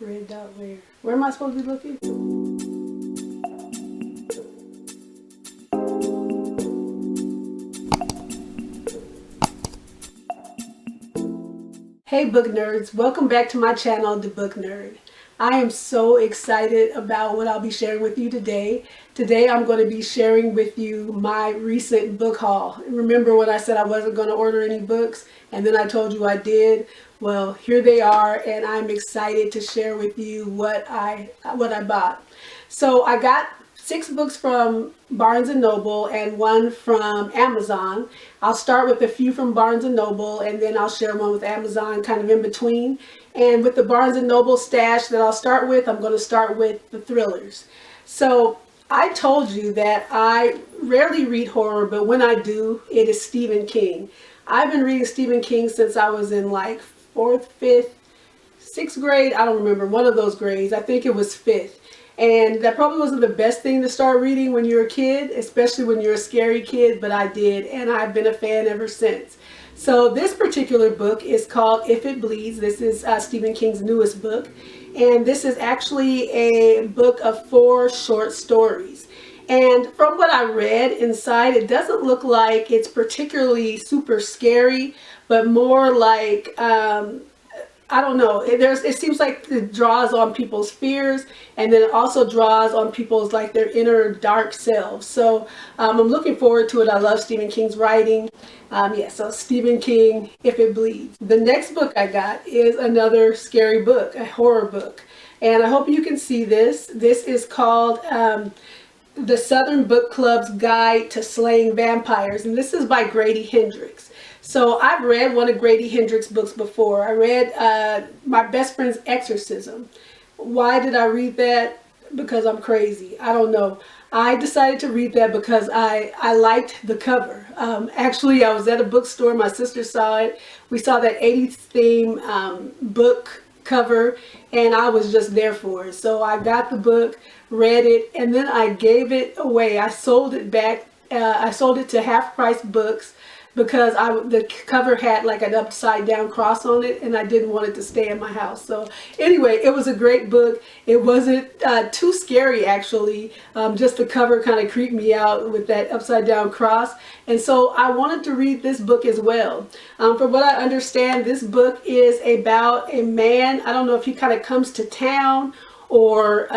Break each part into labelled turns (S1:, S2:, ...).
S1: Red dot where? Where am I supposed to be looking? Hey book nerds, welcome back to my channel, The Book Nerd. I am so excited about what I'll be sharing with you today. Today I'm going to be sharing with you my recent book haul. Remember when I said I wasn't going to order any books and then I told you I did? Well, here they are, and I'm excited to share with you what I bought. So I got 6 books from Barnes & Noble and 1 from Amazon. I'll start with a few from Barnes & Noble and then I'll share one with Amazon kind of in between. And with the Barnes & Noble stash that I'll start with, I'm going to start with the thrillers. So I told you that I rarely read horror, but when I do, it is Stephen King. I've been reading Stephen King since I was in like 4th, 5th, 6th grade. I don't remember, one of those grades. I think it was 5th. And that probably wasn't the best thing to start reading when you're a kid, especially when you're a scary kid, but I did, and I've been a fan ever since. So this particular book is called If It Bleeds. This is Stephen King's newest book, and this is actually a book of 4 short stories. And from what I read inside, it doesn't look like it's particularly super scary, but more like I don't know. It seems like it draws on people's fears, and then it also draws on people's like their inner dark selves. So I'm looking forward to it. I love Stephen King's writing. So Stephen King, If It Bleeds. The next book I got is another scary book, a horror book, and I hope you can see this. This is called The Southern Book Club's Guide to Slaying Vampires, and this is by Grady Hendrix. So I've read one of Grady Hendrix' books before. I read My Best Friend's Exorcism. Why did I read that? Because I'm crazy. I don't know. I decided to read that because I liked the cover. Actually, I was at a bookstore. My sister saw it. We saw that 80s theme book cover, and I was just there for it. So I got the book, read it, and then I gave it away. I sold it back. I sold it to Half Price Books, because the cover had like an upside down cross on it, and I didn't want it to stay in my house. So anyway, it was a great book. It wasn't too scary, actually. Just the cover kind of creeped me out with that upside down cross. And so I wanted to read this book as well. From what I understand, this book is about a man. I don't know if he kind of comes to town or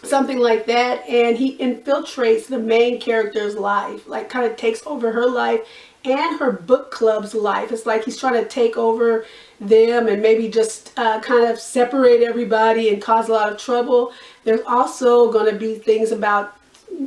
S1: something like that, and he infiltrates the main character's life, like kind of takes over her life and her book club's life. It's like he's trying to take over them and maybe just kind of separate everybody and cause a lot of trouble. There's also going to be things about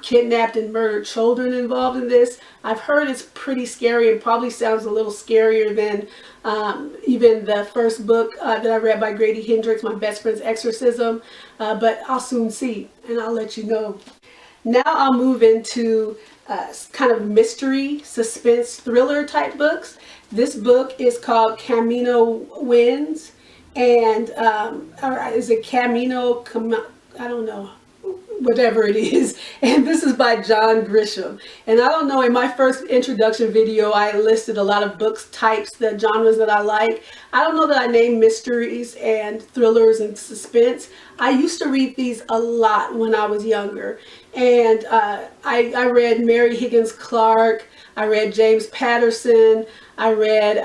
S1: kidnapped and murdered children involved in this. I've heard it's pretty scary and probably sounds a little scarier than even the first book that I read by Grady Hendrix, My Best Friend's Exorcism, but I'll soon see and I'll let you know. Now I'll move into kind of mystery, suspense, thriller type books. This book is called Camino Winds, and or is it Camino? I don't know. Whatever it is, and this is by John Grisham. And I don't know, in my first introduction video I listed a lot of books types, the genres that I like. I don't know that I named mysteries and thrillers and suspense. I used to read these a lot when I was younger, and I read Mary Higgins Clark, I read James Patterson, I read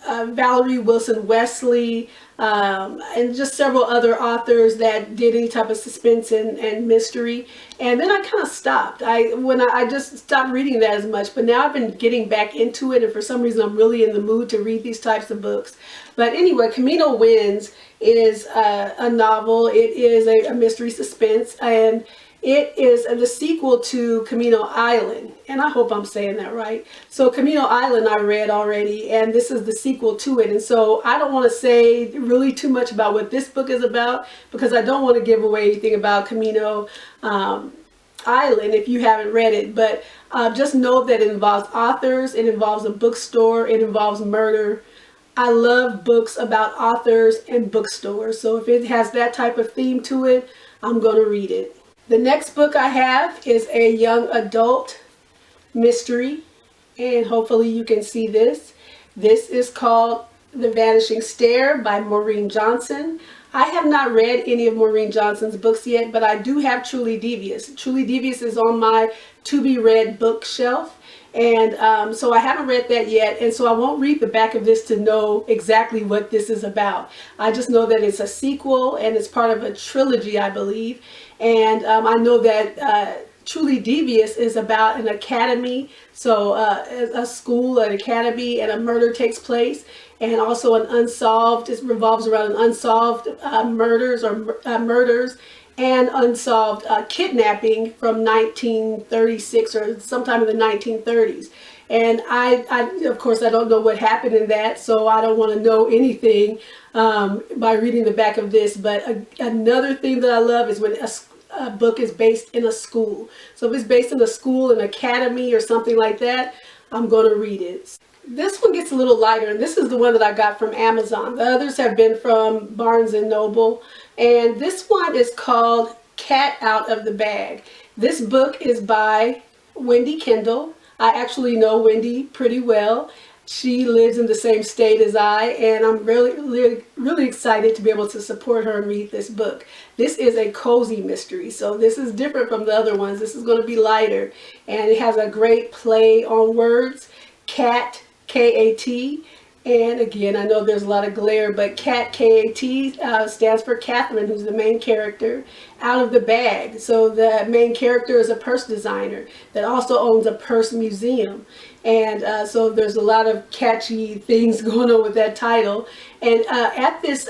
S1: Valerie Wilson Wesley, and just several other authors that did any type of suspense and mystery. And then I kind of stopped. I just stopped reading that as much, but now I've been getting back into it, and for some reason I'm really in the mood to read these types of books. But anyway, Camino Winds is a novel. It is a mystery suspense, and it is the sequel to Camino Island, and I hope I'm saying that right. So Camino Island I read already, and this is the sequel to it. And so I don't want to say really too much about what this book is about, because I don't want to give away anything about Camino Island if you haven't read it. But just know that it involves authors, it involves a bookstore, it involves murder. I love books about authors and bookstores, so if it has that type of theme to it, I'm going to read it. The next book I have is a young adult mystery, and hopefully you can see this. This is called The Vanishing Stair by Maureen Johnson. I have not read any of Maureen Johnson's books yet, but I do have Truly Devious. Truly Devious is on my to-be-read bookshelf, and so I haven't read that yet, and so I won't read the back of this to know exactly what this is about. I just know that it's a sequel, and it's part of a trilogy, I believe, and I know that Truly Devious is about an academy, so a school, an academy, and a murder takes place, and also an unsolved, it revolves around an unsolved murders and unsolved kidnapping from 1936 or sometime in the 1930s. And of course, I don't know what happened in that, so I don't want to know anything by reading the back of this. But another thing that I love is when a book is based in a school. So if it's based in a school, an academy, or something like that, I'm going to read it. This one gets a little lighter, and this is the one that I got from Amazon. The others have been from Barnes and Noble, and this one is called Cat Out of the Bag. This book is by Wendy Kendall. I actually know Wendy pretty well. She lives in the same state as I, and I'm really excited to be able to support her and read this book. This is a cozy mystery, so this is different from the other ones. This is going to be lighter, and it has a great play on words. Cat, K-A-T, and again, I know there's a lot of glare, but Cat, K-A-T, stands for Catherine, who's the main character. Out of the bag. So the main character is a purse designer that also owns a purse museum. And so there's a lot of catchy things going on with that title. And at this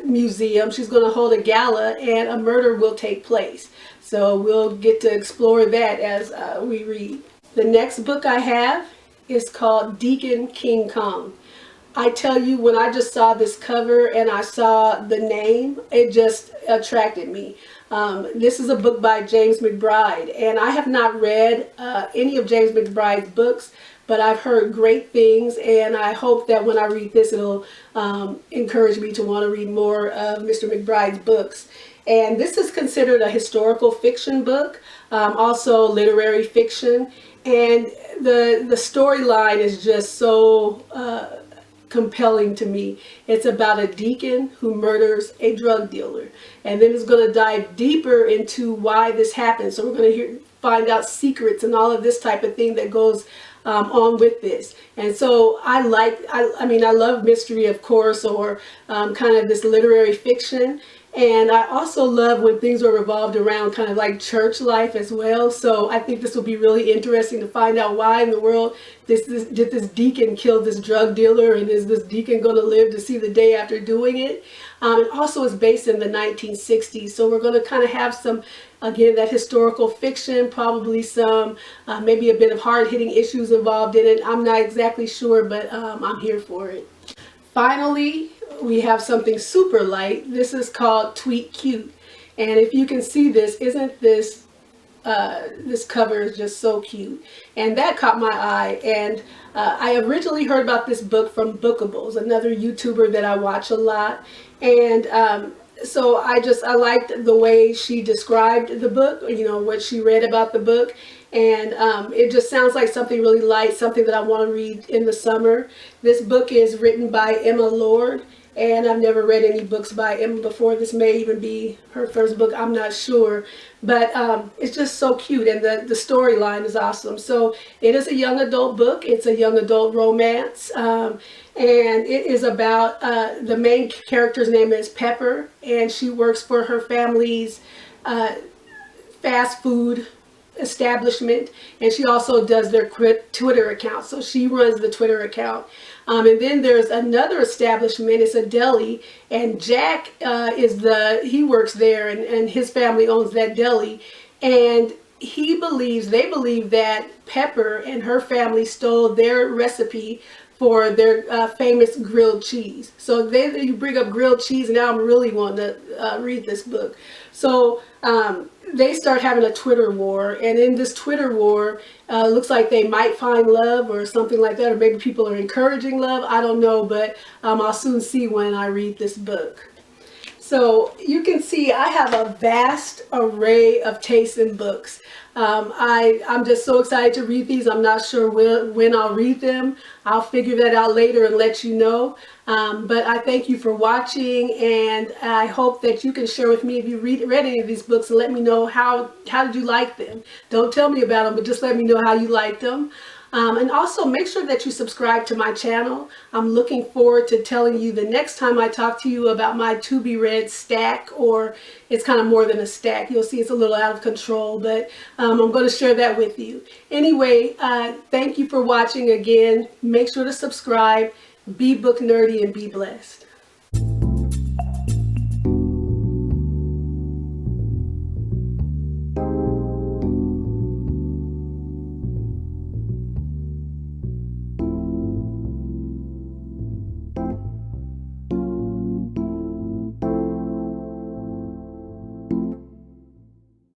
S1: museum, she's going to hold a gala, and a murder will take place. So we'll get to explore that as we read. The next book I have is called Deacon King Kong. I tell you, when I just saw this cover and I saw the name, it just attracted me. This is a book by James McBride, and I have not read any of James McBride's books, but I've heard great things, and I hope that when I read this, it'll encourage me to want to read more of Mr. McBride's books. And this is considered a historical fiction book, also literary fiction, and the storyline is just so compelling to me. It's about a deacon who murders a drug dealer, and then it's going to dive deeper into why this happened. So we're going to find out secrets and all of this type of thing that goes on with this. And so I love mystery, of course, or kind of this literary fiction. And I also love when things are revolved around kind of like church life as well. So I think this will be really interesting to find out why in the world did this deacon kill this drug dealer, and is this deacon going to live to see the day after doing it? And also it's based in the 1960s. So we're going to kind of have some, again, that historical fiction, probably some, maybe a bit of hard-hitting issues involved in it. I'm not exactly sure, but I'm here for it. Finally, we have something super light. This is called Tweet Cute. And if you can see this, isn't this, this cover is just so cute. And that caught my eye. And I originally heard about this book from Bookables, another YouTuber that I watch a lot. And so I liked the way she described the book, you know, what she read about the book. And it just sounds like something really light, something that I want to read in the summer. This book is written by Emma Lord, and I've never read any books by Emma before. This may even be her first book, I'm not sure. But it's just so cute, and the storyline is awesome. So it is a young adult book. It's a young adult romance. And it is about, the main character's name is Pepper, and she works for her family's fast food establishment, and she also does their Twitter account. So she runs the Twitter account. And then there's another establishment, it's a deli, and Jack he works there, and his family owns that deli. And they believe that Pepper and her family stole their recipe for their famous grilled cheese. So you bring up grilled cheese, and now I'm really wanting to read this book. So they start having a Twitter war, and in this Twitter war, looks like they might find love or something like that, or maybe people are encouraging love. I don't know, but I'll soon see when I read this book. So you can see I have a vast array of tastes in books. I'm just so excited to read these. I'm not sure when I'll read them. I'll figure that out later and let you know. But I thank you for watching, and I hope that you can share with me if you read any of these books and let me know how did you like them. Don't tell me about them, but just let me know how you liked them. And also make sure that you subscribe to my channel. I'm looking forward to telling you the next time I talk to you about my to be read stack, or it's kind of more than a stack. You'll see it's a little out of control, but I'm going to share that with you. Anyway, thank you for watching again. Make sure to subscribe, be book nerdy, and be blessed.